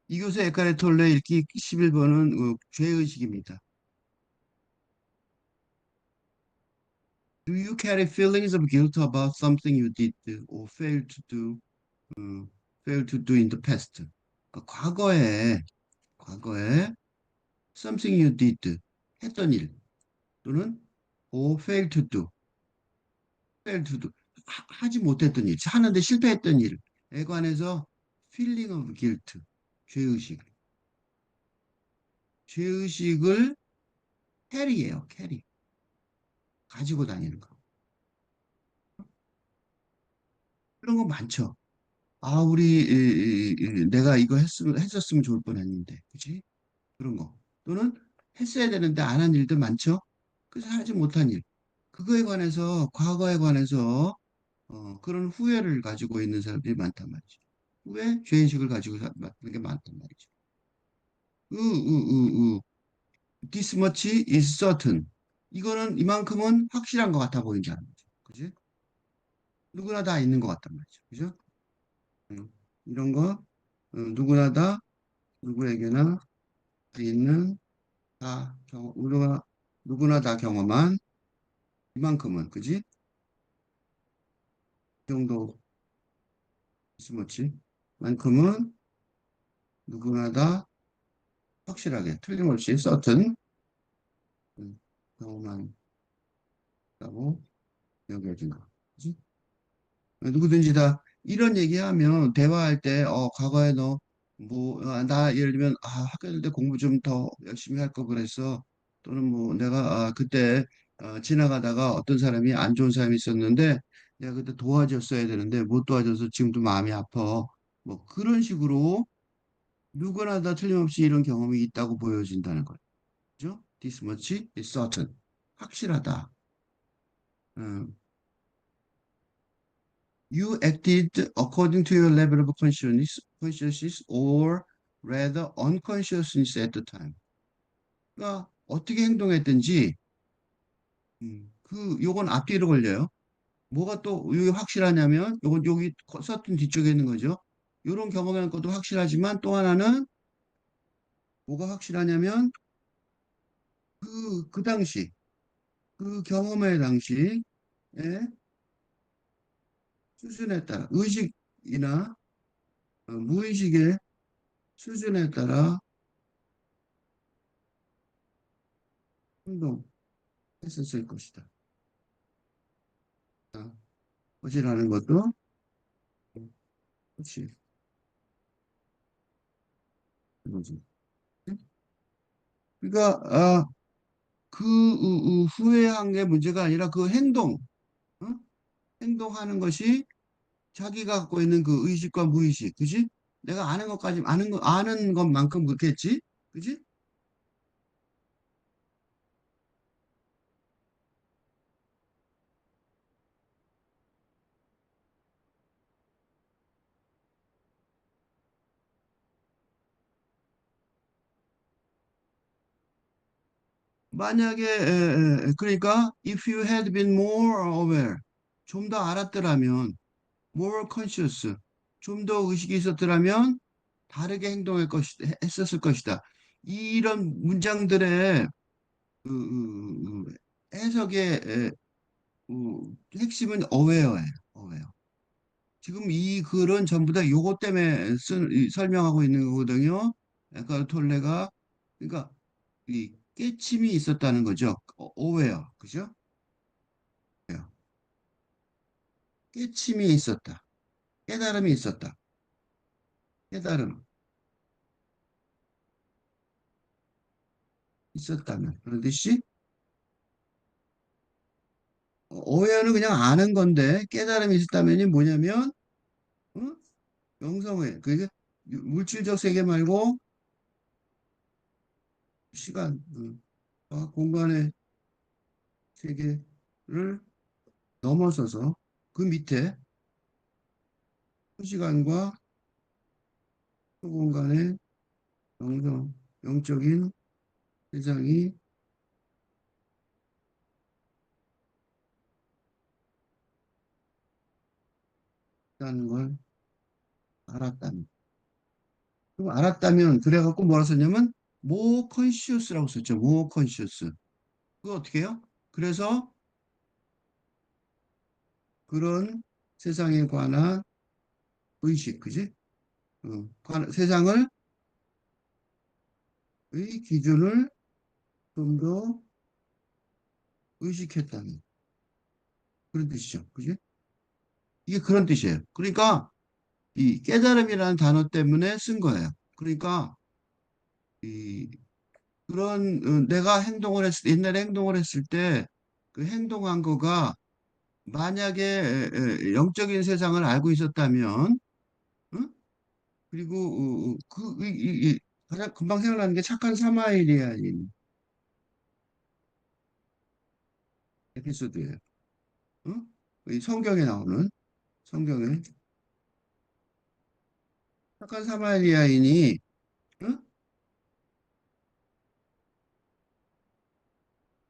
이 교수 에카르트 톨레 읽기 11번은 죄의식입니다. Do you carry feelings of guilt about something you did or 어, failed to do in the past? 그러니까 과거에 something you did 했던 일 또는 or failed to do 하지 못했던 일, 하는데 실패했던 일에 관해서 feeling of guilt, 죄의식, 죄의식을 캐리예요, 캐리. 가지고 다니는 거. 그런 거 많죠. 아, 내가 이거 했었으면 좋을 뻔했는데, 그치? 그런 거. 또는 했어야 되는데 안 한 일도 많죠. 그래서 하지 못한 일. 그거에 관해서, 과거에 관해서, 그런 후회를 가지고 있는 사람들이 많단 말이죠. 후회, 죄의식을 가지고 있는 게 많단 말이죠. This much is certain. 이거는 이만큼은 확실한 것 같아 보인다는 거죠. 그지? 누구나 다 있는 것 같단 말이죠. 그죠? 이런 거, 누구나 다, 누구에게나 있는, 누구나 다 경험한 이만큼은, 그지? 이 정도, 스머치. 만큼은 누구나 다 확실하게, 틀림없이 certain, 경험한다고 여겨진다. 그지? 누구든지 다 이런 얘기하면 대화할 때, 과거에 너, 뭐, 나 예를 들면, 학교 다닐 때 공부 좀 더 열심히 할 거 그랬어. 또는 뭐, 내가, 그때, 지나가다가 어떤 사람이 안 좋은 사람이 있었는데, 내가 그때 도와줬어야 되는데, 못 도와줘서 지금도 마음이 아파. 뭐, 그런 식으로 누구나 다 틀림없이 이런 경험이 있다고 보여진다는 거죠. 그죠? This much is certain. 확실하다. 음, You acted according to your level of consciousness or rather unconsciousness at the time. 그러니까 어떻게 행동했든지 요건 앞뒤로 걸려요. 뭐가 또 여기 확실하냐면 요건 여기 서툰 뒤쪽에 있는 거죠. 요런 경험한 것도 확실하지만 또 하나는 뭐가 확실하냐면 그 당시 그 경험의 당시의 수준에 따라 의식이나 무의식의 수준에 따라 행동했었을 것이다. 것이라는 것도 그렇지. 그거지. 그러니까 후회한 게 문제가 아니라 그 어? 행동하는 것이 자기가 갖고 있는 그 의식과 무의식, 그지? 내가 아는 것까지 아는 것만큼 그렇겠지, 그지? 만약에 그러니까 if you had been more aware, 좀 더 알았더라면, more conscious, 좀 더 의식이 있었더라면 다르게 했었을 것이다. 이런 문장들의 해석의 핵심은 어웨어예요. 어웨어. 지금 이 글은 전부 다 요거 때문에 설명하고 있는 거거든요. 에카르트 톨레가 그러니까 이 깨침이 있었다는 거죠. 어웨어, 그죠? 깨침이 있었다. 깨달음이 있었다. 깨달음 있었다면 그런 듯이 어웨어는 그냥 아는 건데 깨달음이 있었다면이 뭐냐면 어? 영성회 그게 물질적 세계 말고 시간, 공간의 세계를 넘어서서 그 밑에 시간과 공간의 영적인 세상이 있다는 걸 알았다는. 그럼 알았다면 그래갖고 뭐라 썼냐면 more conscious라고 썼죠. more conscious. 그거 어떻게 해요? 그래서 그런 세상에 관한 의식, 그지? 세상을 의 기준을 좀 더 의식했다는 그런 뜻이죠. 그지? 이게 그런 뜻이에요. 그러니까 이 깨달음이라는 단어 때문에 쓴 거예요. 그러니까 이 그런 내가 옛날에 행동을 했을 때 그 행동한 거가 만약에 영적인 세상을 알고 있었다면 응? 그리고 가장 금방 생각나는 게 착한 사마리아인 에피소드예요. 응? 이 성경에 나오는 성경에 착한 사마리아인이 응?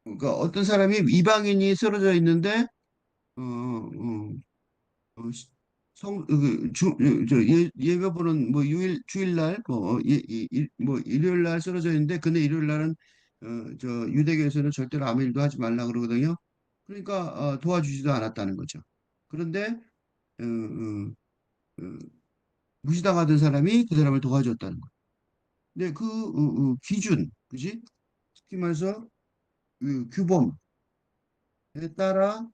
그러니까 어떤 사람이 이방인이 쓰러져 있는데 어, 시- 예배 보는 뭐 주일날 뭐 일요일 날 쓰러져 있는데 근데 일요일 날은 저 유대교에서는 절대로 아무 일도 하지 말라 그러거든요. 그러니까 도와주지도 않았다는 거죠. 그런데 어, 어, 어, 무시당하던 사람이 그 사람을 도와줬다는 거예요. 근데 기준, 그지? 특히 말해서 그 규범에 따라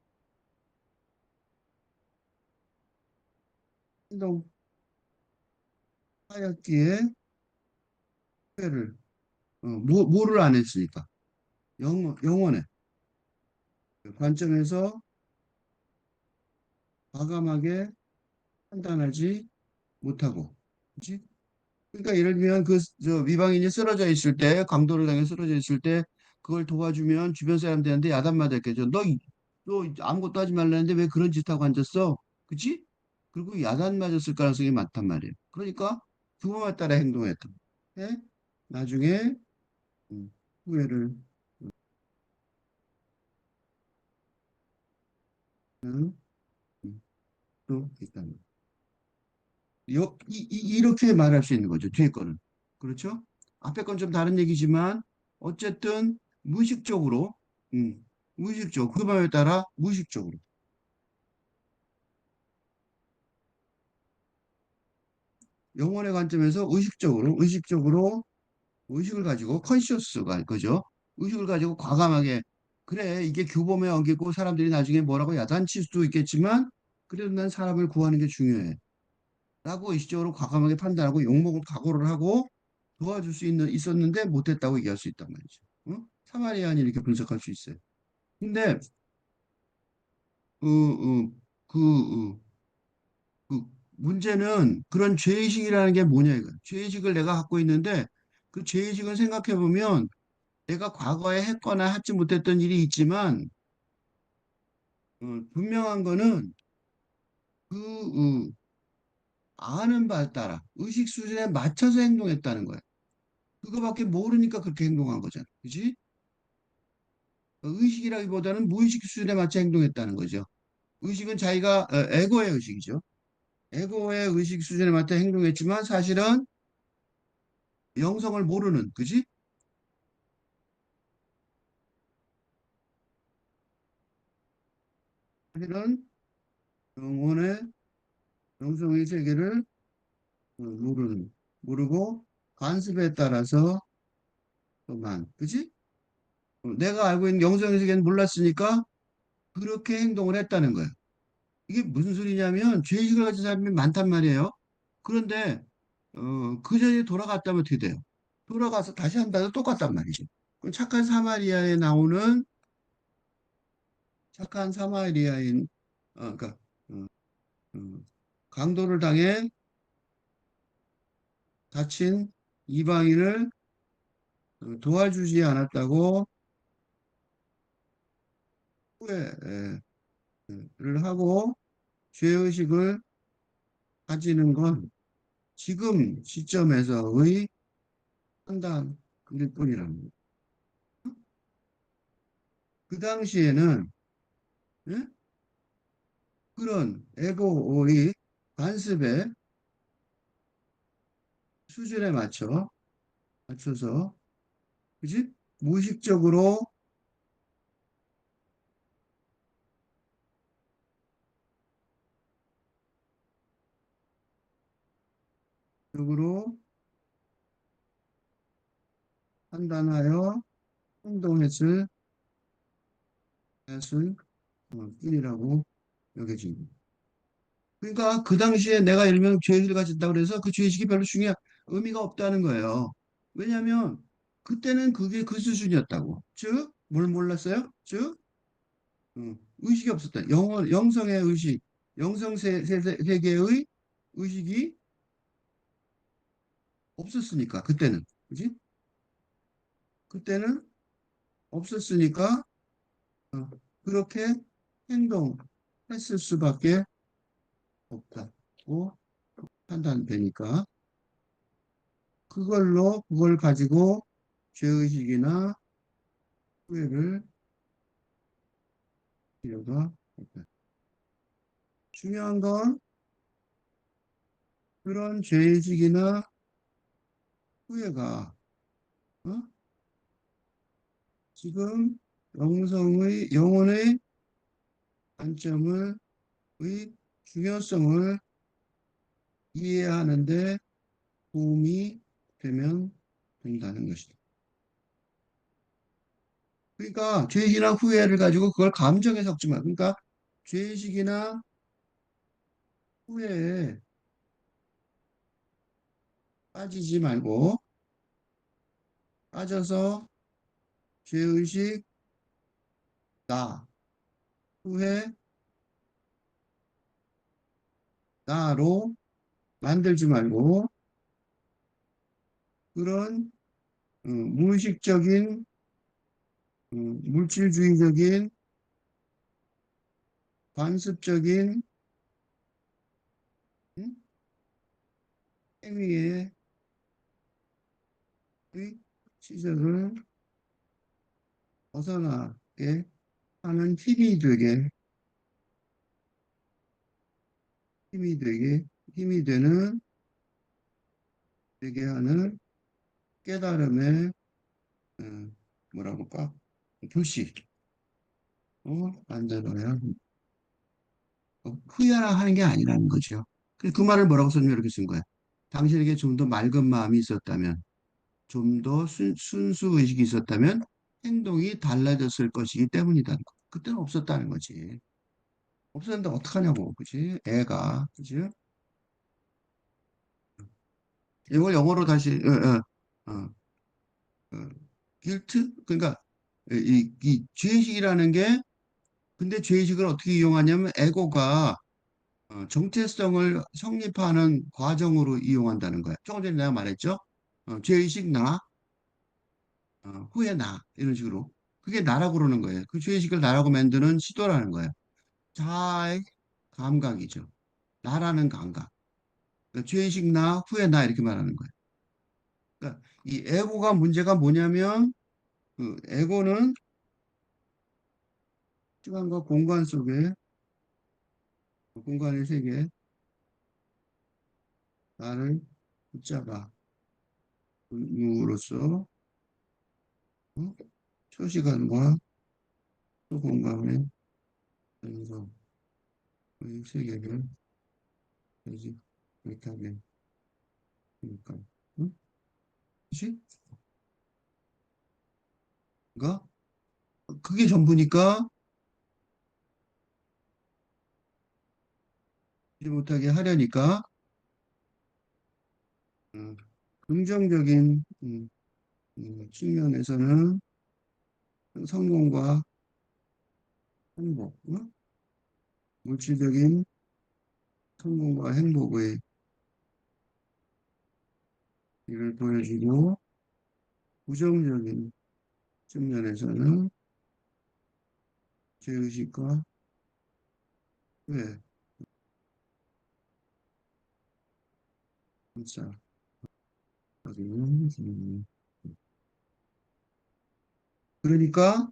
행동하였기에 회를 뭐를 안 했으니까 영원의 관점에서 과감하게 판단하지 못하고, 그치? 그러니까 예를 들면 저 미방인이 쓰러져 있을 때, 강도를 당해 쓰러져 있을 때, 그걸 도와주면 주변 사람들한테 야단 맞았겠죠. 너 아무것도 하지 말라는데 왜 그런 짓 하고 앉았어? 그치? 그리고 야단 맞았을 가능성이 많단 말이에요. 그러니까 규범에 따라 행동했다. 예? 나중에 음, 후회를 하는 또 있다는 이렇게 말할 수 있는 거죠. 뒤에 거는. 그렇죠? 앞에 건 좀 다른 얘기지만 어쨌든 무의식적으로 무의식적으로 그 말에 따라 무의식적으로 영혼의 관점에서 의식적으로 의식을 가지고 컨시어스가 그죠? 의식을 가지고 과감하게 그래 이게 규범에 어기고 사람들이 나중에 뭐라고 야단칠 수도 있겠지만 그래도 난 사람을 구하는 게 중요해. 라고 의식적으로 과감하게 판단하고 욕먹을 각오를 하고 도와줄 수 있었는데 못했다고 얘기할 수 있단 말이죠. 어? 사마리아인이 이렇게 분석할 수 있어요. 근데 그, 그, 그, 그 문제는 그런 죄의식이라는 게 뭐냐 이거. 죄의식을 내가 갖고 있는데 그 죄의식을 생각해 보면 내가 과거에 했거나 하지 못했던 일이 있지만 분명한 거는 그 아는 바에 따라 의식 수준에 맞춰서 행동했다는 거야. 그거밖에 모르니까 그렇게 행동한 거잖아. 그지? 의식이라기보다는 무의식 수준에 맞춰 행동했다는 거죠. 의식은 자기가 에고의 의식이죠. 에고의 의식 수준에 맞춰 행동했지만 사실은 영성을 모르는, 그지? 사실은 영혼의 영성의 세계를 모르고 관습에 따라서 그만, 그지? 내가 알고 있는 영성의 세계는 몰랐으니까 그렇게 행동을 했다는 거예요. 이게 무슨 소리냐면 죄의식을 가진 사람이 많단 말이에요. 그런데 그 자리에 돌아갔다면 어떻게 돼요? 돌아가서 다시 한다도 똑같단 말이죠. 그럼 착한 사마리아인 그러니까 어, 어, 강도를 당해 다친 이방인을 도와주지 않았다고 후회를 하고 죄의식을 가지는 건 지금 시점에서의 판단일 뿐이랍니다. 그 당시에는 예? 그런 에고의 관습에 수준에 맞춰서, 그지? 무의식적으로, 적으로 판단하여 행동했을 것을 뿐이라고 여겨집니다. 그러니까 그 당시에 내가 예를 들면 죄의식을 가졌다 그래서 그 죄의식이 별로 중요한 의미가 없다는 거예요. 왜냐하면 그때는 그게 그 수준이었다고. 즉, 뭘 몰랐어요? 즉, 의식이 없었다. 영성의 의식, 세계의 의식이 없었으니까, 그때는. 그지? 그때는 없었으니까, 어, 그렇게 행동했을 수밖에 없다고 판단되니까, 그걸 가지고 죄의식이나 후회를 필요가 없다. 중요한 건 그런 죄의식이나 후회가, 어? 지금 영혼의 관점의 중요성을 이해하는데 도움이 되면 된다는 것이다. 그러니까 죄의식이나 후회를 가지고 그걸 감정에 섞지 마. 그러니까 죄의식이나 후회에 빠지지 말고 빠져서 죄의식, 나, 후회, 나로 만들지 말고 그런 무의식적인 물질주의적인 관습적인 음, 행위의 시작을 벗어나게 하는 힘이 되게, 힘이 되게 하는 깨달음의, 뭐라고 할까? 교시, 만들어야, 후회라 하는 게 아니라는 거죠. 그 말을 뭐라고 썼냐면 이렇게 쓴 거야. 당신에게 좀 더 맑은 마음이 있었다면, 좀 더 순수 의식이 있었다면, 행동이 달라졌을 것이기 때문이다. 그때는 없었다는 거지. 없었는데 어떡하냐고, 그지? 애가, 그지? 이걸 영어로 다시, guilt? 그러니까, 이 죄의식이라는 게, 근데 죄의식을 어떻게 이용하냐면, 에고가 정체성을 성립하는 과정으로 이용한다는 거야. 조금 전에 내가 말했죠? 죄의식 나, 후회 나, 이런 식으로. 그게 나라고 그러는 거예요. 그 죄의식을 나라고 만드는 시도라는 거예요. 자아의 감각이죠. 나라는 감각. 그러니까 죄의식 나, 후회 나, 이렇게 말하는 거예요. 그러니까 이 에고가 문제가 뭐냐면 그 에고는 시간과 공간 속에 공간의 세계에 나를 붙잡아 줌으로써 어? 초시간과 초공간의 연속의 세계를 되지 못하게 하니까. 응? 그치? 그러니까 그게 전부니까 되지 못하게 하려니까 음, 긍정적인 측면에서는 성공과 행복, 물질적인 성공과 행복의 일을 보여주고 부정적인 측면에서는 죄의식과 후회, 감사, 확인, 그러니까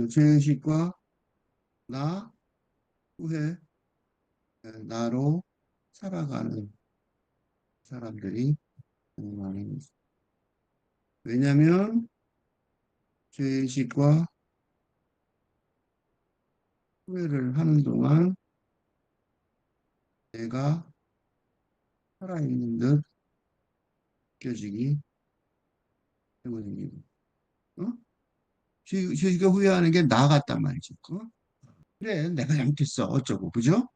죄의식과 나, 후회, 나로 살아가는 사람들이 왜냐면 죄의식과 후회를 하는 동안 내가 살아있는 듯 느껴지기 때문입니다. 어? 죄의식과 후회하는 게 나 같단 말이지. 어? 그래, 내가 잘못했어. 어쩌고, 그죠?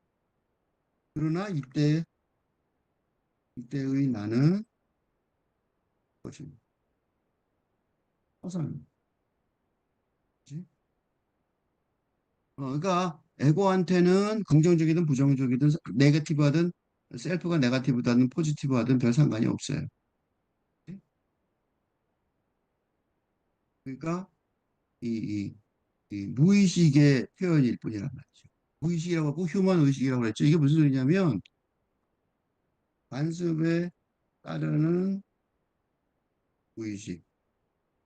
그러나 이때의 나는 뭐지? 허선. 그러니까 에고한테는 긍정적이든 부정적이든 네거티브하든 셀프가 네거티브하든 포지티브하든 별 상관이 없어요. 그러니까 이, 이 무의식의 표현일 뿐이란 말이죠. 무의식이라고 하고 휴먼 의식이라고 그랬죠. 이게 무슨 소리냐면 관습에 따르는 무의식,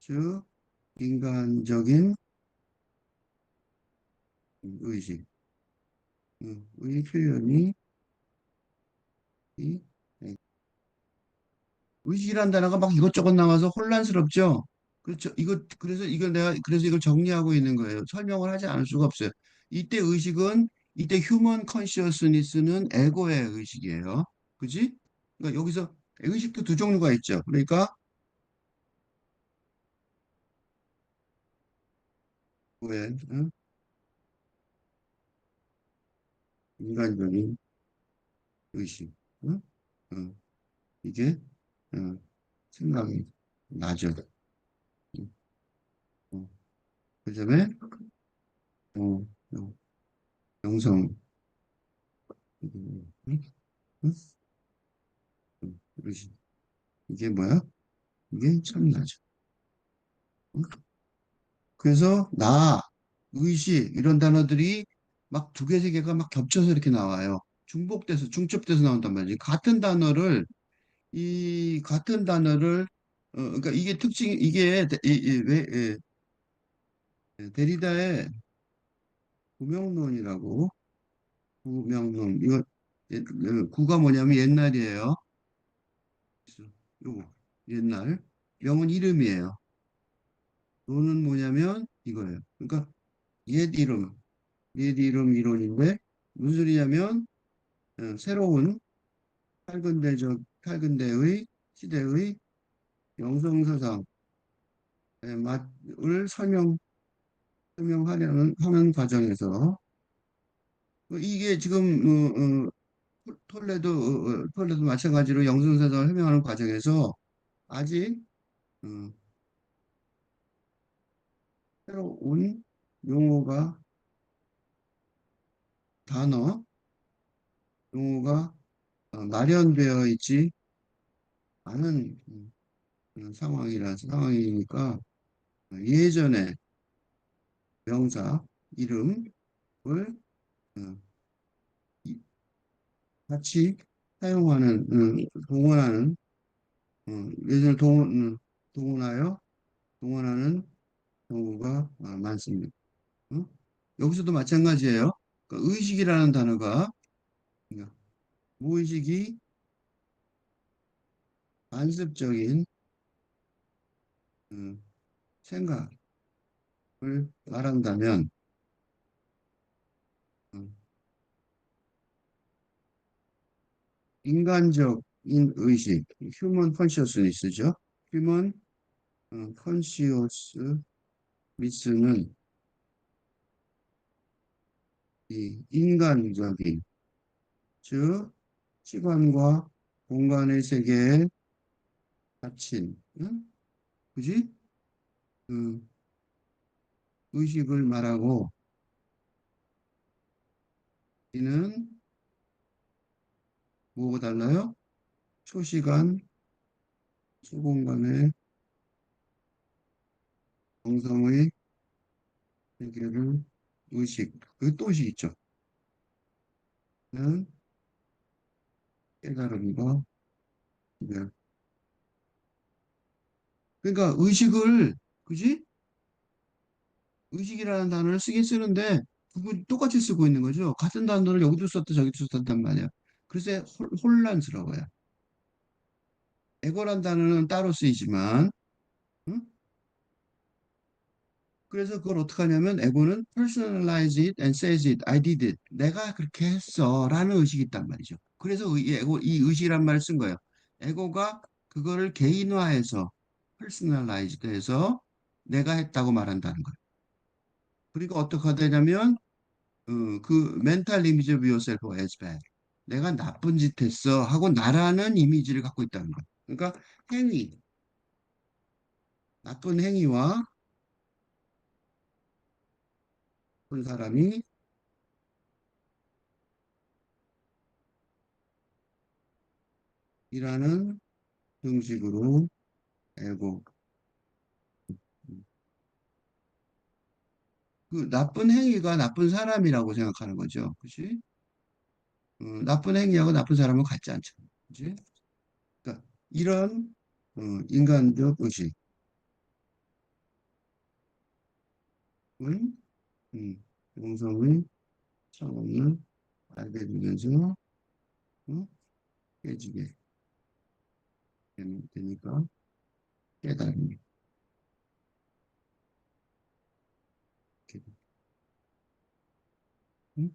즉 인간적인 의식, 의 표현이 이 네. 의식이라는 단어가 막 이것저것 나와서 혼란스럽죠. 그렇죠. 그래서 이걸 정리하고 있는 거예요. 설명을 하지 않을 수가 없어요. 이때 의식은 이때 휴먼 컨시어스니스는 에고의 의식이에요. 그지? 그러니까 여기서 의식도 두 종류가 있죠. 그러니까 왜 인간적인 의식, 응? 어, 이게 어, 생각이 나죠. 응, 그다음에 어, 어, 영성 응? 응? 의식 이게 뭐야? 이게 참나죠. 응? 그래서 나, 의식 이런 단어들이 막 두 개, 세 개가 막 겹쳐서 이렇게 나와요. 중복돼서 중첩돼서 나온단 말이지. 같은 단어를 그러니까 이게 특징 이게 왜 데리다의 구명론이라고 구명론 이거 구가 뭐냐면 옛날이에요. 요거 옛날 명은 이름이에요. 논은 뭐냐면 이거예요. 그러니까 옛 이름 옛 이름 이론인데 무슨 소리냐면 새로운 탈근대의 시대의 영성사상의 맛을 설명하려는 하는 과정에서 이게 지금 톨레도 마찬가지로 영성사상을 설명하는 과정에서 아직 어, 새로운 용어가 단어 용어가 마련되어 있지 않은 상황이니까 예전에 명사 이름을 어, 이- 같이 사용하는 동원하는 예전에 동원하는 경우가 많습니다. 어? 여기서도 마찬가지예요. 그러니까 의식이라는 단어가 그러니까 무의식이 관습적인 음, 생각을 말한다면 음, 인간적인 의식, 휴먼 컨시어스니스죠. 휴먼 컨시어스 미스는 이 인간적인 즉 시간과 공간의 세계에 갇힌 그지? 그 의식을 말하고 이는 뭐가 달라요? 초시간, 초공간의 정성의 세계를 의식, 그 또 의식 있죠. 는 깨달음과 이별. 그러니까 의식을 그지? 의식이라는 단어를 쓰긴 쓰는데 그거 똑같이 쓰고 있는 거죠. 같은 단어를 여기도 썼다 저기도 썼단 말이야. 그래서 혼란스러워요. 에고란 단어는 따로 쓰이지만, 응? 그래서 그걸 어떻게 하냐면, 에고는 personalize it and says it. I did it. 내가 그렇게 했어. 라는 의식이 있단 말이죠. 그래서 이 에고, 이 의식이란 말을 쓴 거예요. 에고가 그거를 개인화해서, personalized 해서 내가 했다고 말한다는 거예요. 그리고 어떻게 되냐면, 그 mental image of yourself as bad. 내가 나쁜 짓 했어 하고 나라는 이미지를 갖고 있다는 거예요. 그러니까 행위, 나쁜 행위와 나쁜 사람이 일하는 형식으로 에고. 그 나쁜 행위가 나쁜 사람이라고 생각하는 거죠. 그치? 나쁜 행위하고 나쁜 사람은 같지 않죠. 그치? 그러니까 이런 인간적 의식을 영성의 처음을 알게 되면서 깨지게 되니까 깨달음이. 음?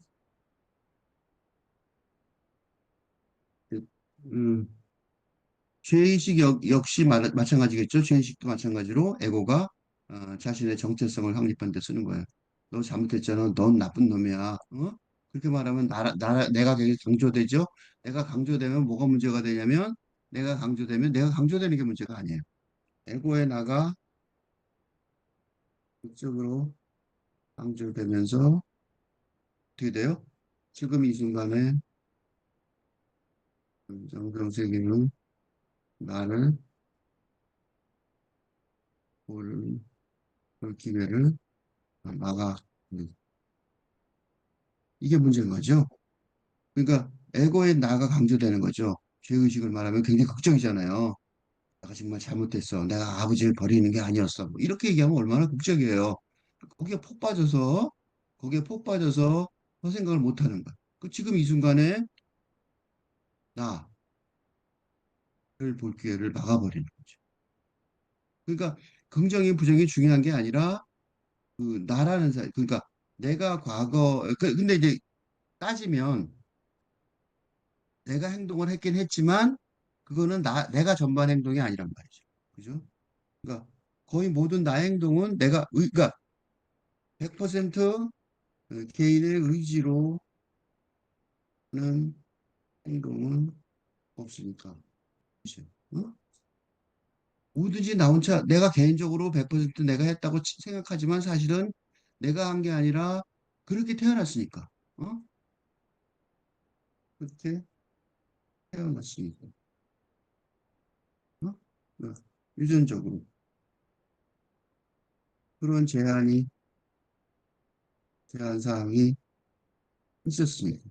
그, 음, 죄의식 역시 마찬가지겠죠. 죄의식도 마찬가지로 에고가 자신의 정체성을 확립하는 데 쓰는 거예요. 너 잘못했잖아. 넌 나쁜 놈이야. 어? 그렇게 말하면 내가 되게 강조되죠. 내가 강조되면 뭐가 문제가 되냐면 내가 강조되는 게 문제가 아니에요. 에고의 나가 극적으로 강조되면서 어떻게 돼요? 지금 이 순간에 정경세계는 나를 볼, 볼 기회를 막아. 이게 문제인 거죠. 그러니까 에고의 나가 강조되는 거죠. 죄의식을 말하면 굉장히 극적이잖아요. 내가 정말 잘못했어. 내가 아버지를 버리는 게 아니었어. 뭐 이렇게 얘기하면 얼마나 극적이에요. 거기에 폭 빠져서 거기에 폭 빠져서 그 생각을 못 하는 거야. 그 지금 이 순간에 나를 볼 기회를 막아버리는 거죠. 그러니까 긍정이 부정이 중요한 게 아니라 그 나라는 그러니까 내가 근데 이제 따지면 내가 행동을 했긴 했지만 그거는 내가 전반 행동이 아니란 말이죠. 그죠? 그러니까 거의 모든 나의 행동은 그러니까 100% 개인의 의지로는 행동은 없으니까. 그죠? 어? 뭐든지 나 혼자 내가 개인적으로 100% 내가 했다고 생각하지만 사실은 내가 한 게 아니라 그렇게 태어났으니까. 어? 그렇게 태어났으니까. 어? 유전적으로 그런 제한 사항이 있었으니까.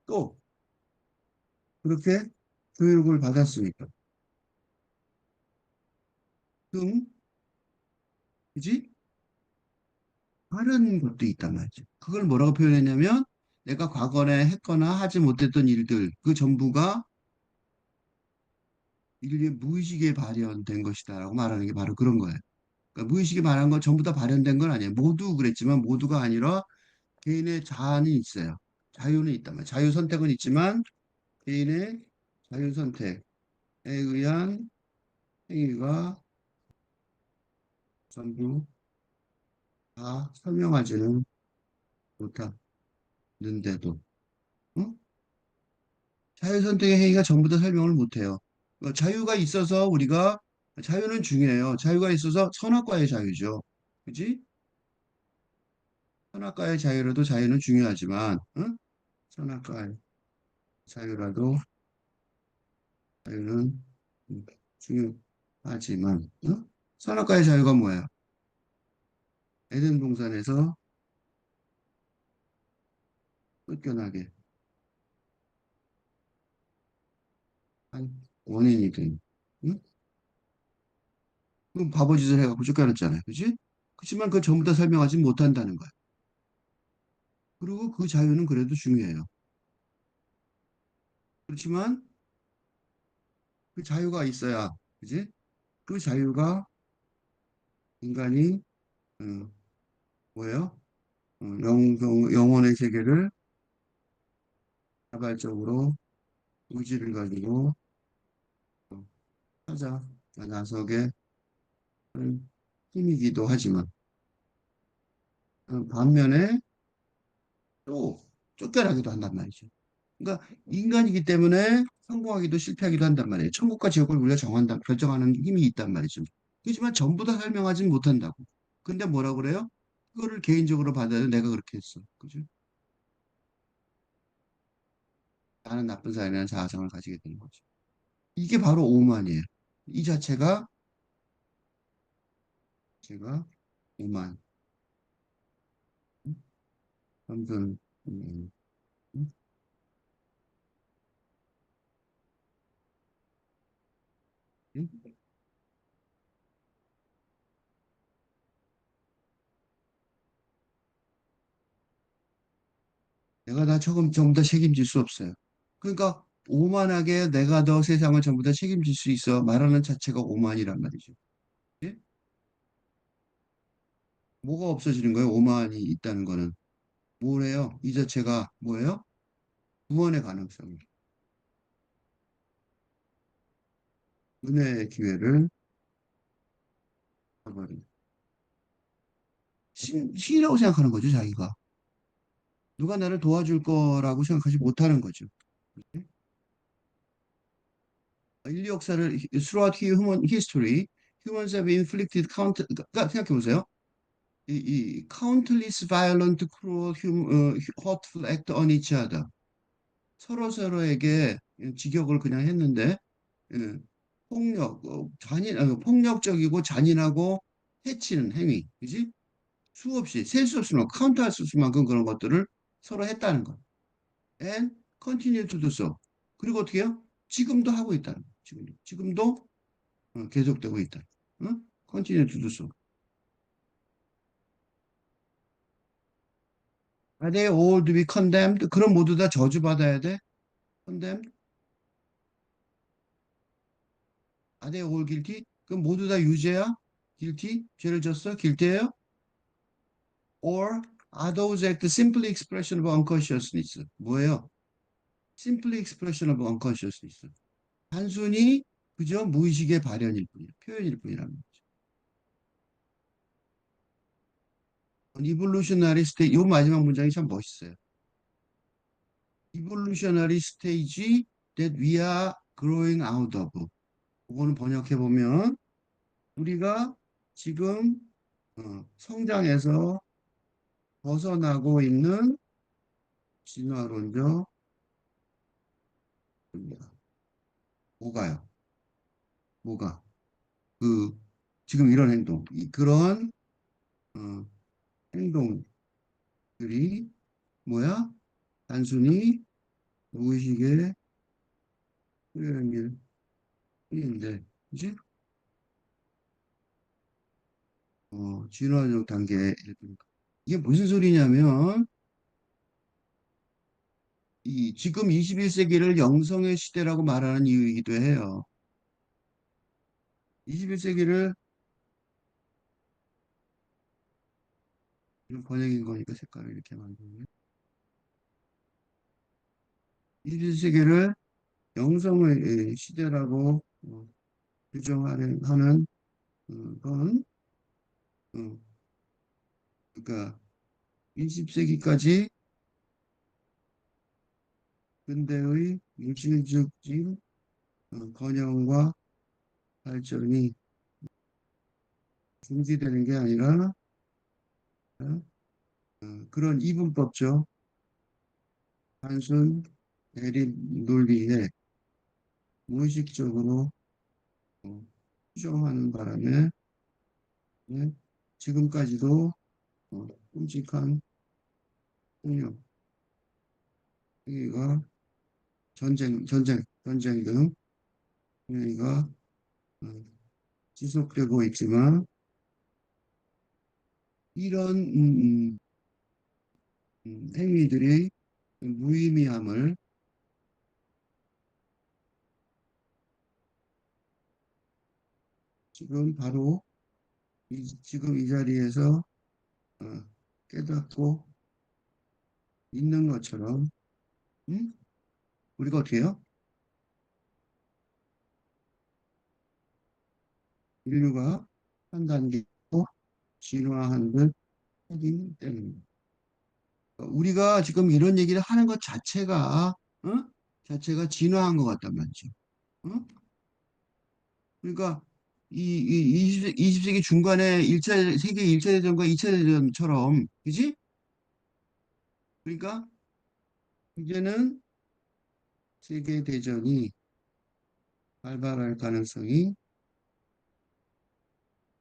또 그렇게 교육을 받았으니까. 등, 그지? 다른 것도 있단 말이죠. 그걸 뭐라고 표현했냐면 내가 과거에 했거나 하지 못했던 일들 그 전부가 인류의 무의식에 발현된 것이다라고 말하는 게 바로 그런 거예요. 그러니까 무의식에 말한 건 전부 다 발현된 건 아니에요. 모두 그랬지만 모두가 아니라 개인의 자아는 있어요. 자유는 있단 말이에요. 자유 선택은 있지만 개인의 자유 선택에 의한 행위가 전부 다 설명하지는 못하는데도 응? 자유선택의 행위가 전부 다 설명을 못해요. 자유가 있어서 자유는 중요해요. 자유가 있어서 선악과의 자유죠. 그지? 선악과의 자유라도 자유는 중요하지만, 응? 선악과의 자유라도 자유는 중요하지만, 응? 선악과의 자유가 뭐예요? 에덴 동산에서 쫓겨나게 한 원인이 된, 응? 그럼 바보짓을 해갖고 쫓겨났잖아요. 그지? 그렇지만 그걸 전부 다 설명하지 못한다는 거예요. 그리고 그 자유는 그래도 중요해요. 그렇지만 그 자유가 있어야, 그지? 그 자유가 인간이, 어, 뭐예요? 영혼의 세계를 자발적으로 의지를 가지고 어, 찾아 나서게 하는 힘이기도 하지만, 반면에 또 쫓겨나기도 한단 말이죠. 그러니까 인간이기 때문에 성공하기도 실패하기도 한단 말이에요. 천국과 지옥을 우리가 결정하는 힘이 있단 말이죠. 그렇지만 전부 다 설명하진 못한다고. 근데 뭐라 그래요? 그거를 개인적으로 받아야 내가 그렇게 했어. 그죠? 나는 나쁜 사람이라는 자아성을 가지게 되는 거죠. 이게 바로 오만이에요. 이 자체가 제가 오만. 아무튼 음, 음. 내가 다 전부 다 책임질 수 없어요. 그러니까 오만하게 내가 더 세상을 전부 다 책임질 수 있어 말하는 자체가 오만이란 말이죠. 예? 뭐가 없어지는 거예요? 오만이 있다는 거는. 뭐래요? 이 자체가 뭐예요? 구원의 가능성이. 은혜의 기회를 잃어버린. 신이라고 생각하는 거죠, 자기가. 누가 나를 도와줄 거라고 생각하지 못하는 거죠. 예? 인류 역사를 throughout human history, humans have inflicted 그러니까 생각해 보세요. 이 countless violent, cruel, hurtful act on each other. 서로 서로에게 직역을 그냥 했는데 예, 폭력적이고 잔인하고 해치는 행위, 그지? 수없이 셀 수 없을 만큼 카운트할 수 없을 만큼 그런 것들을 서로 했다는 거. And continue to do so. 그리고 어떻게 해요? 지금도 하고 있다는 거. 지금도 계속되고 있다. 응? Continue to do so. Are they all to be condemned? 그럼 모두 다 저주받아야 돼? condemned? Are they all guilty? 그럼 모두 다 유죄야? guilty? 죄를 졌어? guilty예요? Or are those acts simply expression of unconsciousness? 뭐예요? simply expression of unconsciousness. 단순히 그저 무의식의 발현일 뿐이야. 표현일 뿐이라는 거죠. evolutionary stage, 요 마지막 문장이 참 멋있어요. evolutionary stage that we are growing out of. 그거는 번역해 보면 우리가 지금 성장해서 벗어나고 있는 진화론적 뭐가요? 뭐가? 그 지금 이런 행동, 그런 어, 행동들이 뭐야? 단순히 무의식의 표현일 뿐인데, 그지? 진화적 단계일 뿐이니까. 이게 무슨 소리냐면, 지금 21세기를 영성의 시대라고 말하는 이유이기도 해요. 21세기를 번역인 거니까 색깔을 이렇게 만드는 21세기를 영성의 시대라고 규정하는 건 어, 그러니까 20세기까지 근대의 물질적인 번영과 발전이 중지되는 게 아니라 어, 그런 이분법적 단순 대립 논리에 무의식적으로 수정하는 바람에 예, 지금까지도 끔찍한 폭력, 행위가 전쟁 등 행위가 어, 지속되고 있지만 이런 행위들이 무의미함을 지금 바로 지금 이 자리에서 어, 깨닫고 있는 것처럼, 응? 우리가 어떻게 해요? 인류가 한 단계로 진화한 듯 하기 때문에. 우리가 지금 이런 얘기를 하는 것 자체가, 어? 자체가 진화한 것 같단 말이죠. 어? 그러니까 이 20세기 중반에 세계 1차 대전과 2차 대전처럼, 그지? 그러니까 이제는 세계 대전이 발발할 가능성이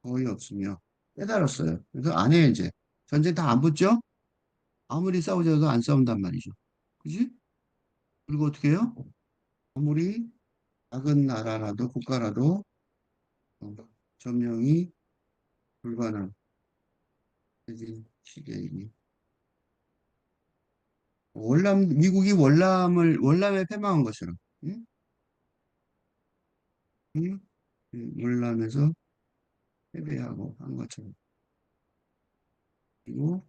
거의 없으며 깨달았어요. 그래서 안 해요, 이제. 전쟁 다 안 붙죠? 아무리 싸우자도 안 싸운단 말이죠. 그지? 그리고 어떻게 해요? 아무리 작은 나라라도 국가라도 어, 점령이 불가능해진 시기이니 미국이 월남에 패망한 것처럼, 응? 응? 월남에서 패배하고 한 것처럼. 그리고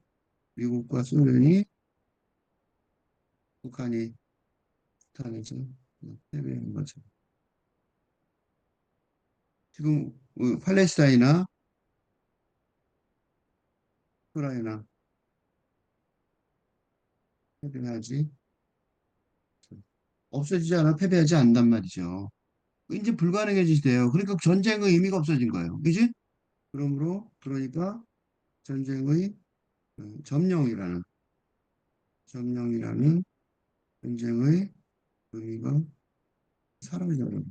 미국과 소련이 북한이 북한에서 패배한 것처럼. 지금 팔레스타인이나 우크라이나 패배하지 없어지지 않아 패배하지 않는단 말이죠. 이제 불가능해지대요. 그러니까 전쟁의 의미가 없어진 거예요. 그지? 그러니까 전쟁의 점령이라는 점령이라는 전쟁의 의미가 사라져요.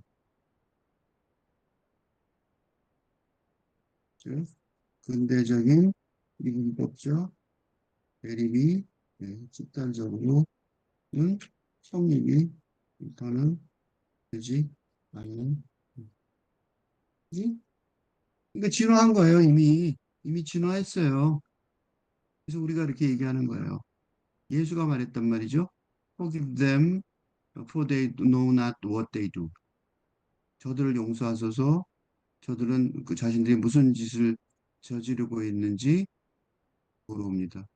즉, 근대적인 미군법적 대립이 집단적으로는 성립이 일단은 되지 않는 거지? 그러니까 진화한 거예요, 이미. 이미 진화했어요. 그래서 우리가 이렇게 얘기하는 거예요. 예수가 말했단 말이죠. Forgive them, for they know not what they do. 저들을 용서하소서. 저들은 그 자신들이 무슨 짓을 저지르고 있는지 모릅니다.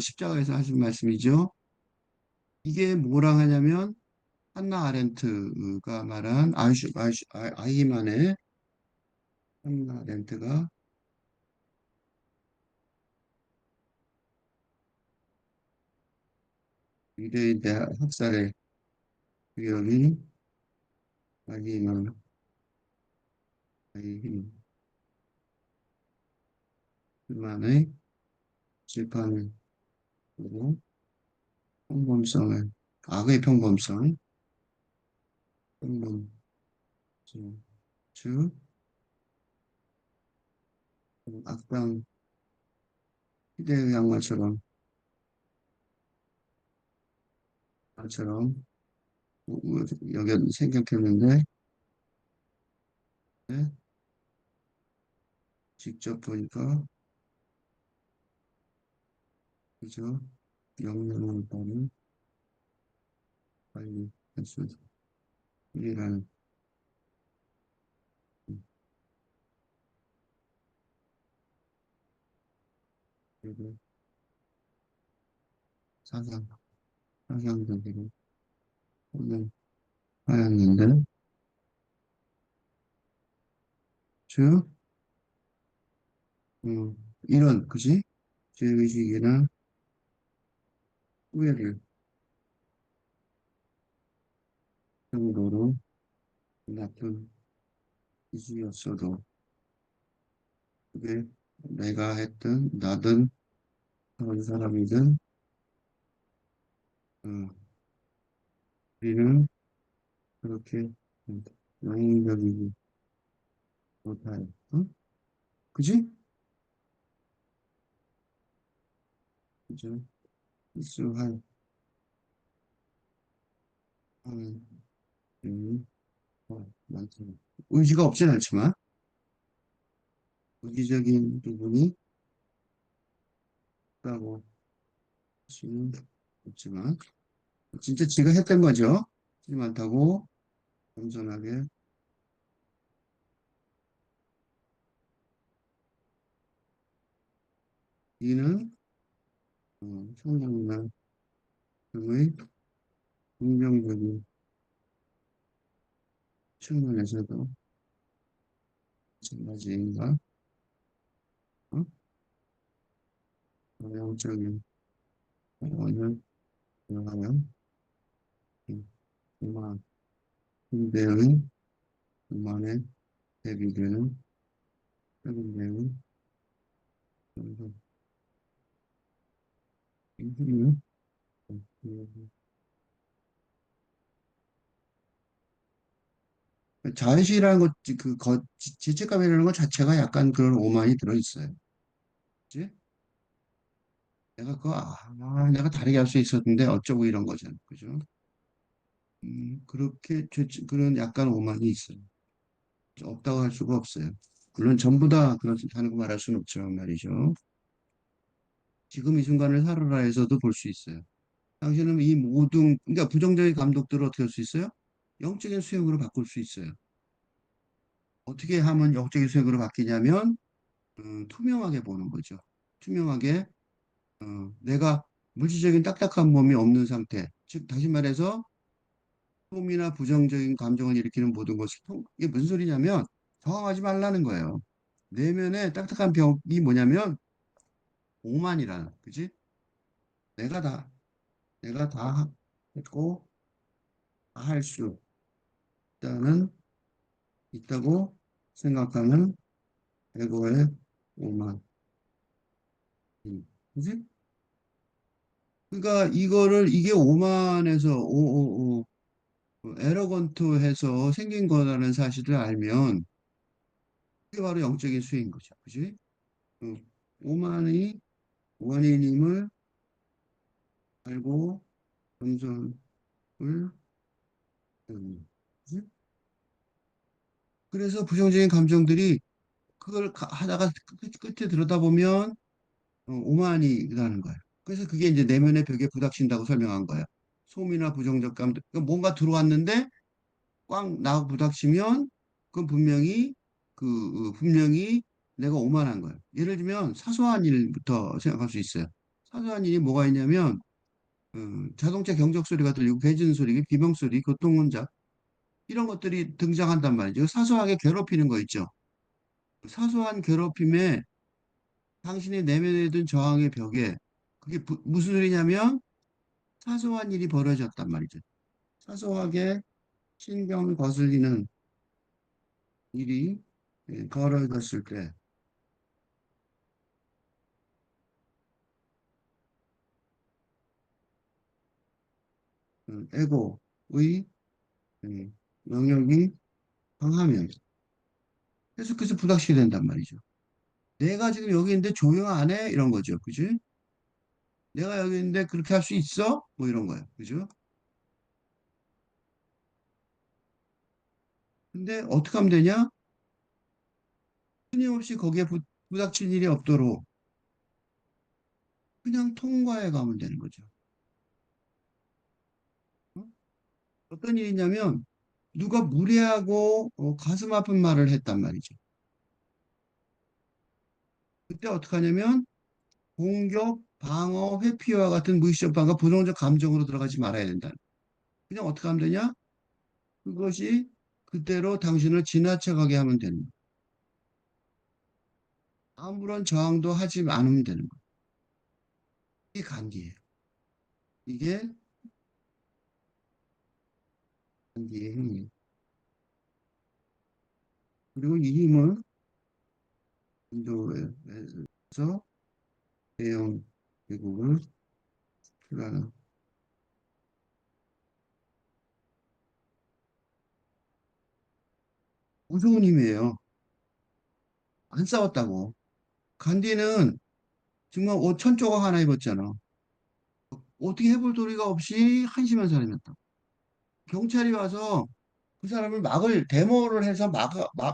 십자가에서 하신 말씀이죠. 이게 뭐랑 하냐면 한나 아렌트가 말한 아이만의 한나 아렌트가 유대인 대 학살의 기억이 아이만 아이만의 질판으로 평범성을 악의 평범 즉 악당 희대의 양말처럼 여기 생각했는데 네, 직접 보니까 그저 영향을 받는 빨리 할수 일이라는 그리고 사상 상상적으로 오늘 하였는데 즉 이런 그지 죄의식이나 후회를 정도로 나쁜 기준이었어도 그게 내가 했든 나든 다른 사람이든 어, 우리는 그렇게 영웅적이지 못할 어? 그지? 그죠? 실수할 하는 일이 많죠. 의지가 없진 않지만 의지적인 부분이 있다고 할 수는 없지만 진짜 지가 했던 거죠. 하지 않다고 겸손하게 이는 청소년의 긍정적인 측면에서도 마찬가지인가? 어? 영적인 원을 이용하여 오만 군대의 오만에 대비되는 세금대의 힘을 자의식이라는 것, 죄책감이라는 것 자체가 약간 그런 오만이 들어있어요. 그치? 내가 다르게 할 수 있었는데 어쩌고 이런 거잖아. 그죠? 그렇게, 그런 약간 오만이 있어요. 없다고 할 수가 없어요. 물론 전부 다 그렇다는 거 말할 수는 없지만 말이죠. 지금 이 순간을 살아라 해서도 볼 수 있어요. 당신은 이 모든, 그러니까 부정적인 감독들을 어떻게 할 수 있어요? 영적인 수용으로 바꿀 수 있어요. 어떻게 하면 영적인 수용으로 바뀌냐면, 투명하게 보는 거죠. 투명하게, 내가 물질적인 딱딱한 몸이 없는 상태. 즉, 다시 말해서, 소음이나 부정적인 감정을 일으키는 모든 것이, 이게 무슨 소리냐면, 저항하지 말라는 거예요. 내면에 딱딱한 벽이 뭐냐면, 오만이라는, 그지? 내가 다, 내가 다 했고, 다 할 수 있다고 생각하는 에고의 오만. 그지? 그러니까 이게 오만에서, 에러건트해서 생긴 거라는 사실을 알면, 그게 바로 영적인 수인 거죠. 그지? 어, 오만이 원인임을 알고 겸손을, 그지? 그래서 부정적인 감정들이 그걸 하다가 끝에 들여다보면 오만이라는 거예요. 그래서 그게 이제 내면의 벽에 부닥친다고 설명한 거예요. 소음이나 부정적 감정, 그러니까 뭔가 들어왔는데 꽝 나고 부닥치면 그건 분명히 내가 오만한 거예요. 예를 들면 사소한 일부터 생각할 수 있어요. 사소한 일이 뭐가 있냐면 자동차 경적 소리가 들리고 배진 소리, 비명 소리, 교통혼잡 이런 것들이 등장한단 말이죠. 사소하게 괴롭히는 거 있죠. 사소한 괴롭힘에 당신의 내면에 든 저항의 벽에 그게 무슨 소리냐면 사소한 일이 벌어졌단 말이죠. 사소하게 신경 거슬리는 일이 벌어졌을 때 에고의 영역이 강하면 계속해서 부닥치게 된단 말이죠. 내가 지금 여기 있는데 조용 안 해? 이런 거죠. 그지? 내가 여기 있는데 그렇게 할 수 있어? 뭐 이런 거예요. 그죠? 근데 어떻게 하면 되냐? 끊임없이 거기에 부닥칠 일이 없도록 그냥 통과해 가면 되는 거죠. 어? 어떤 일이냐면 누가 무례하고 가슴 아픈 말을 했단 말이죠. 그때 어떻게 하냐면 공격, 방어, 회피와 같은 무의식적 방어, 부정적 감정으로 들어가지 말아야 된다. 그냥 어떻게 하면 되냐? 그것이 그대로 당신을 지나쳐가게 하면 되는 거예요. 아무런 저항도 하지 않으면 되는 거예요. 이게 간디예요. 이게 간디의 힘이에요. 그리고 이 힘을 인도에서 대영 계곡을 출하는 무서운 힘이에요. 안 싸웠다고. 간디는 정말 옷 천조각 하나 입었잖아. 어떻게 해볼 도리가 없이 한심한 사람이었다. 경찰이 와서 그 사람을 데모를 해서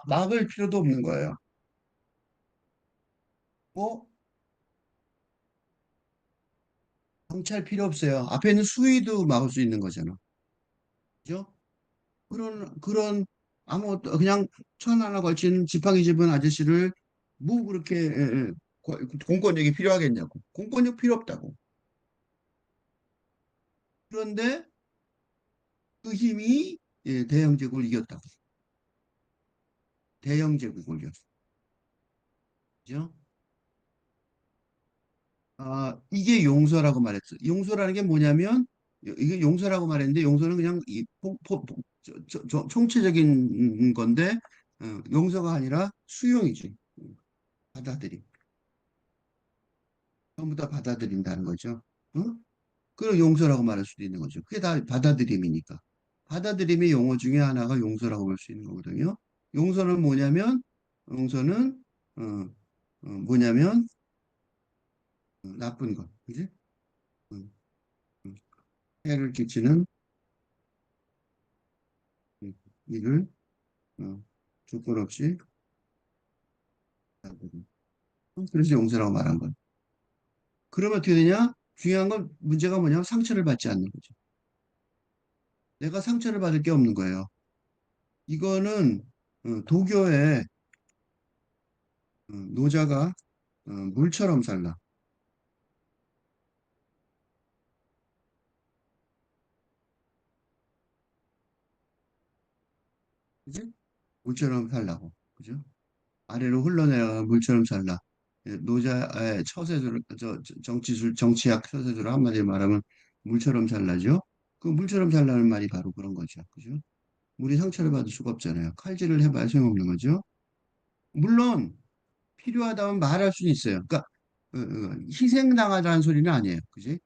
막을 필요도 없는 거예요. 뭐, 경찰 필요 없어요. 앞에 있는 수위도 막을 수 있는 거잖아. 그죠? 그냥 천 하나 걸친 지팡이 집은 아저씨를 뭐 그렇게 공권력이 필요하겠냐고. 공권력 필요 없다고. 그런데 그 힘이 대영 제국을 이겼다고. 대영 제국을 이겼죠. 아, 이게 용서라고 말했어. 용서라는 게 뭐냐면, 이게 용서라고 말했는데, 용서는 그냥 총체적인 건데, 용서가 아니라 수용이지. 받아들임. 전부 다 받아들인다는 거죠. 어? 그걸 용서라고 말할 수도 있는 거죠. 그게 다 받아들임이니까. 받아들임의 용어 중에 하나가 용서라고 볼 수 있는 거거든요. 용서는 뭐냐면, 용서는, 어, 뭐냐면, 나쁜 것. 그지? 음, 음. 해를 끼치는 일을 어, 조건 없이 받아들임. 그래서 용서라고 말한 거예요. 그러면 어떻게 되냐? 중요한 건 문제가 뭐냐면 상처를 받지 않는 거죠. 내가 상처를 받을 게 없는 거예요. 이거는 도교의 노자가 물처럼 살라. 그지? 물처럼 살라고. 그죠? 아래로 흘러내려가 물처럼 살라. 노자의 처세술, 정치학 처세술 한마디로 말하면 물처럼 살라죠. 그 물처럼 살라는 말이 바로 그런 거죠. 그죠? 물이 상처를 받을 수가 없잖아요. 칼질을 해봐야 소용없는 거죠. 물론 필요하다면 말할 수는 있어요. 그러니까 희생당하자는 소리는 아니에요. 그지?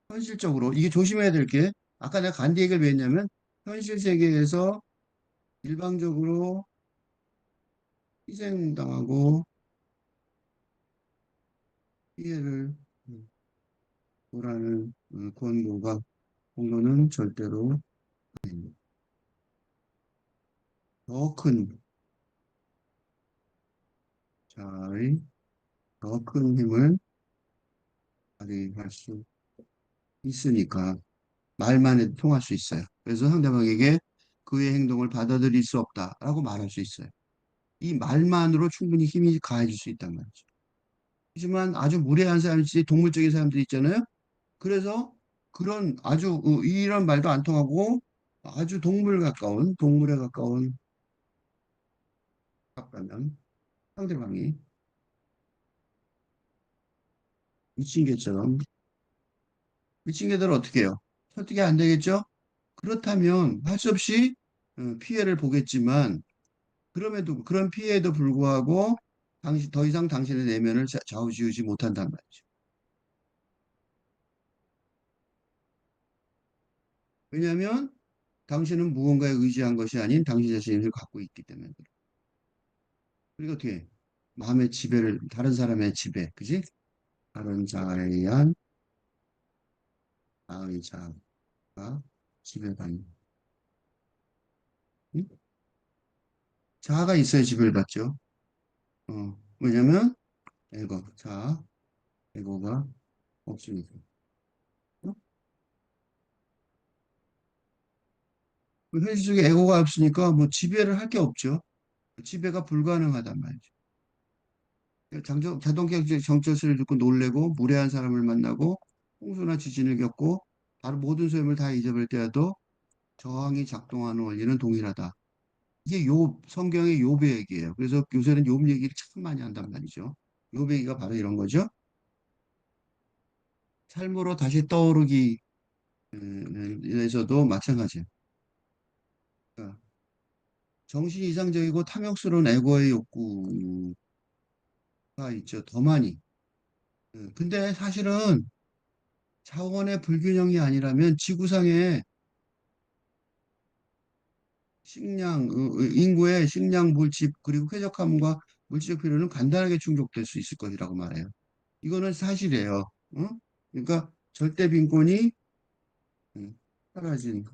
현실적으로 이게 조심해야 될 게 아까 내가 간디 얘기를 왜 했냐면 현실 세계에서 일방적으로 희생당하고 피해를 보라는 권고가 공로는 절대로 더 큰 자의 더 큰 힘을 발휘할 수 있으니까 말만 해도 통할 수 있어요. 그래서 상대방에게 그의 행동을 받아들일 수 없다라고 말할 수 있어요. 이 말만으로 충분히 힘이 가해질 수 있단 말이죠. 하지만 아주 무례한 사람이지 동물적인 사람들이 있잖아요. 그래서 그런 아주 이런 말도 안 통하고 아주 동물에 가까운 가까면 상대방이 미친 개처럼 미친 개들은 어떻게 해요? 설득이 안 되겠죠? 그렇다면 할 수 없이 피해를 보겠지만 그럼에도 그런 피해에도 불구하고 당신 더 이상 당신의 내면을 좌우지우지 못한단 말이죠. 왜냐하면 당신은 무언가에 의지한 것이 아닌 당신 자신을 갖고 있기 때문에 그래. 그리고 어떻게 해? 마음의 지배를 다른 사람의 지배, 그지? 다른 자에 의한 나의 자가 지배받는. 응? 자아가 있어야 지배를 받죠. 왜냐면 에고가 없으니까. 어? 그 현실 속에 에고가 없으니까 뭐 지배를 할 게 없죠. 지배가 불가능하단 말이죠. 자동차 정체성을 듣고 놀래고 무례한 사람을 만나고 홍수나 지진을 겪고 다른 모든 소임을 다 잊어버릴 때라도 저항이 작동하는 원리는 동일하다. 이게 성경의 욥의 얘기예요. 그래서 요새는 욥 얘기를 참 많이 한단 말이죠. 욥 얘기가 바로 이런 거죠. 삶으로 다시 떠오르기 위해서도 마찬가지예요. 그러니까 정신 이상적이고 탐욕스러운 에고의 욕구가 있죠. 더 많이. 근데 사실은 차원의 불균형이 아니라면 지구상에 인구의 식량, 물집, 그리고 쾌적함과 물질적 필요는 간단하게 충족될 수 있을 것이라고 말해요. 이거는 사실이에요. 어? 그러니까 절대 빈곤이 음, 사라진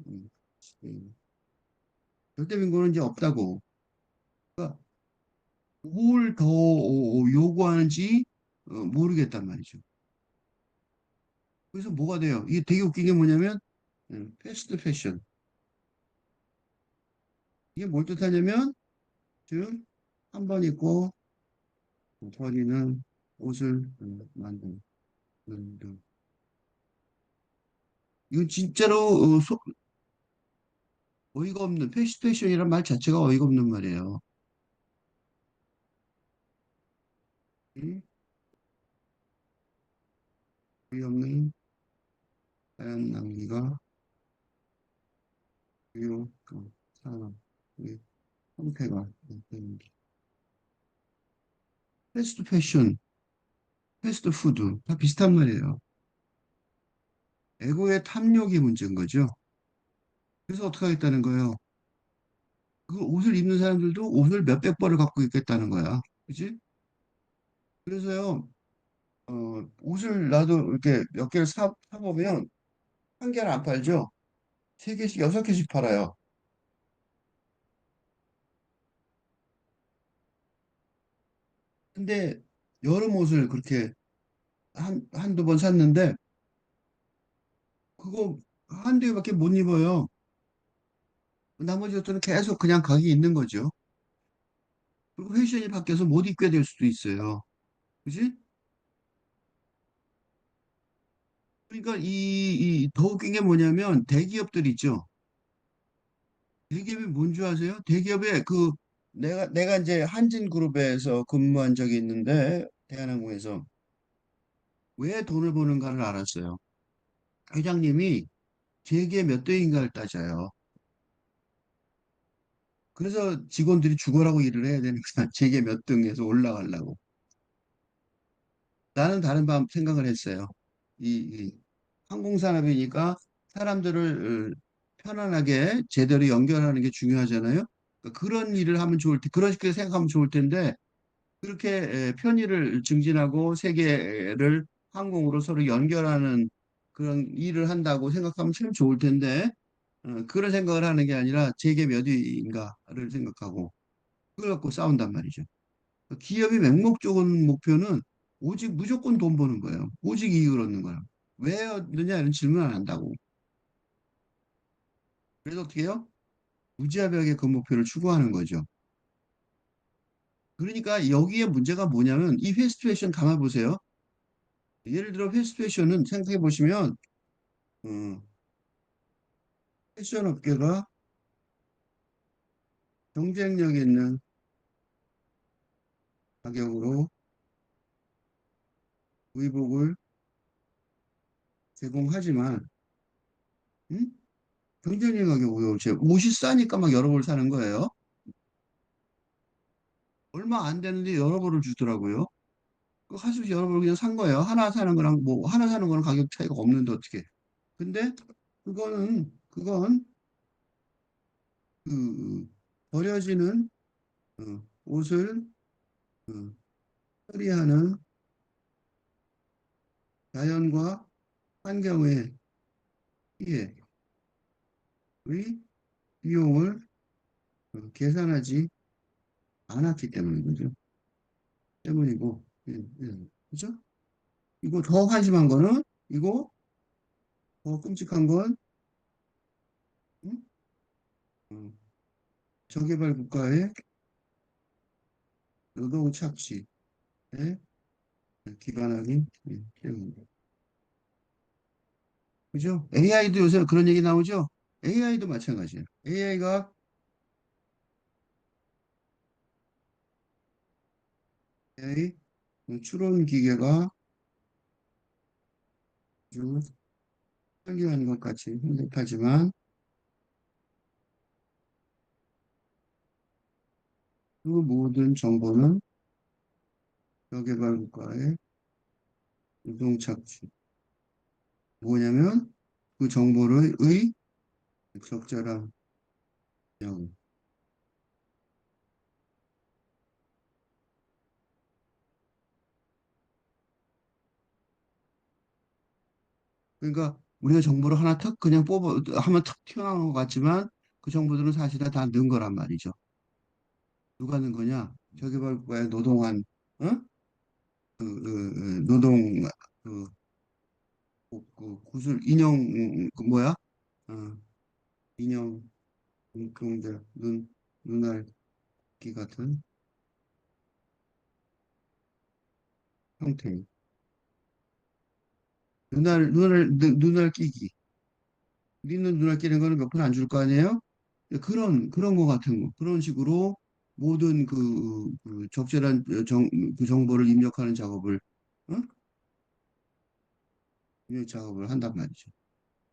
절대 빈곤은 이제 없다고. 그러니까 뭘 더 요구하는지 모르겠단 말이죠. 그래서 뭐가 돼요? 이게 되게 웃긴 게 뭐냐면 패스트 패션. 이게 뭘 뜻하냐면 즉 한 번 입고 버리는 옷을 만드는 등. 이건 진짜로 어이가 없는 패스트패션이란 말 자체가 어이가 없는 말이에요. 이 어이없는 자연 낭비가 주요 산업의 형태가 됩니다. 패스트 패션, 패스트 푸드 다 비슷한 말이에요. 에고의 탐욕이 문제인 거죠. 그래서 어떻게 하겠다는 거예요? 그 옷을 입는 사람들도 옷을 몇백 벌을 갖고 있겠다는 거야. 그지? 그래서요, 옷을 나도 이렇게 몇 개를 사보면 한 개를 안 팔죠. 세 개씩, 여섯 개씩 팔아요. 근데 여름 옷을 그렇게 한두 번 샀는데 그거 한두 개밖에 못 입어요. 나머지 옷들은 계속 그냥 거기 있는 거죠. 그리고 패션이 바뀌어서 못 입게 될 수도 있어요. 그지? 그러니까 더 웃긴 게 뭐냐면 대기업들 있죠. 대기업이 뭔 줄 아세요? 대기업에 내가 이제 한진그룹에서 근무한 적이 있는데 대한항공에서 왜 돈을 버는가를 알았어요. 회장님이 재계 몇 등인가를 따져요. 그래서 직원들이 죽어라고 일을 해야 되니까 재계 몇 등에서 올라가려고. 나는 다른 생각을 했어요. 이 항공산업이니까 사람들을 편안하게 제대로 연결하는 게 중요하잖아요. 그러니까 그런 일을 하면 좋을 때, 그렇게 생각하면 좋을 텐데, 그렇게 편의를 증진하고 세계를 항공으로 서로 연결하는 그런 일을 한다고 생각하면 참 좋을 텐데, 그런 생각을 하는 게 아니라 제게 몇 위인가를 생각하고, 그걸 갖고 싸운단 말이죠. 기업이 맹목적인 목표는 오직 무조건 돈 버는 거예요. 오직 이익을 얻는 거예요. 왜 얻느냐 이런 질문 안 한다고. 그래서 어떻게 해요? 무지하게 그 목표를 추구하는 거죠. 그러니까 여기에 문제가 뭐냐면 이 패스트 패션 가만 보세요. 예를 들어 패스트 패션은 생각해 보시면 어, 패션 업계가 경쟁력 있는 가격으로 의복을 제공하지만 음? 경쟁력 가격으로 옷이 싸니까 막 여러 벌 사는 거예요. 얼마 안 되는데 여러 벌을 주더라고요. 그 하수 여러 벌 그냥 산 거예요. 하나 사는 거는 가격 차이가 없는데 어떻게? 근데 그건 그 버려지는 옷을 어, 처리하는 자연과 환경의 피해의 비용을 계산하지 않았기 때문이죠. 때문이고, 예, 예. 그죠? 이거 더 한심한 거는 이거 더 끔찍한 건 음? 어, 저개발 국가의 노동 착취에 기반하기 때문입니다. 그죠? AI도 요새 그런 얘기 나오죠? AI도 마찬가지예요. AI 추론 기계가 아주 설계하는 것 같이 생각하지만 그 모든 정보는 저개발 국가의 노동 착취. 뭐냐면 그 정보를 적절한 영. 그러니까 우리가 정보를 하나 턱 그냥 뽑아 하면 턱 튀어나오는 것 같지만 그 정보들은 사실 다 넣은 거란 말이죠. 누가 넣은 거냐? 저개발 국가의 노동한 어? 노동 그, 구슬 인형 그 뭐야? 어, 인형 눈동자 눈알기 같은 형태. 눈알 끼기. 우리는 눈알 끼는 거는 몇 푼 안 줄 거 아니에요? 그런 거 같은 거. 그런 식으로 모든 그 적절한 그 정보를 입력하는 작업을, 어? 입력 작업을 한단 말이죠.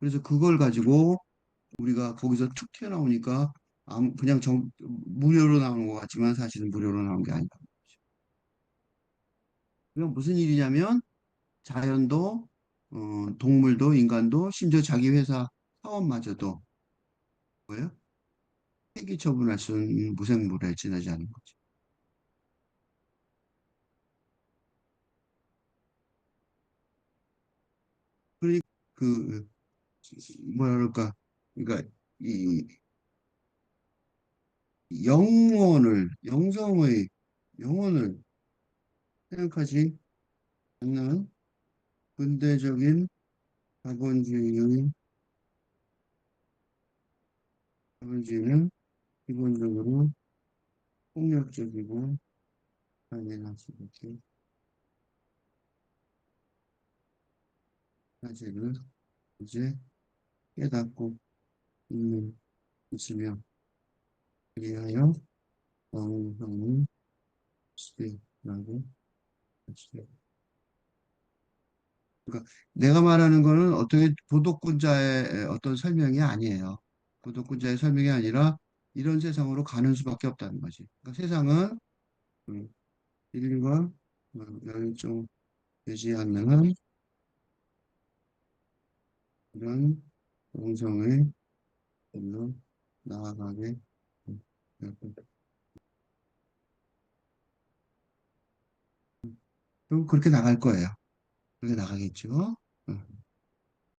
그래서 그걸 가지고 우리가 거기서 툭 튀어나오니까 그냥 무료로 나오는 것 같지만 사실은 무료로 나온 게 아니다. 그럼 무슨 일이냐면 자연도, 동물도, 인간도, 심지어 자기 회사 사원마저도 뭐예요? 폐기 처분할 수 있는 무생물에 지나지 않는 거죠. 그러니까 그 뭐라 그럴까? 그러니까 이 영성의 영혼을 생각하지 않는 근대적인 자본주의의 자본주의는 기본적으로 폭력적이고 당연할 수밖에 사실을 이제 깨닫고 있는 것이며 그리하여 영성의 시대라고 할수 그러니까 내가 말하는 거는 어떻게 도덕군자의 어떤 설명이 아니에요. 도덕군자의 설명이 아니라 이런 세상으로 가는 수밖에 없다는 거지. 그러니까 세상은 음, 인류가 멸종되지 않는 이런 영성의 길로 나아가게 그럼 그렇게 나갈 거예요. 그렇게 나가겠죠. 어.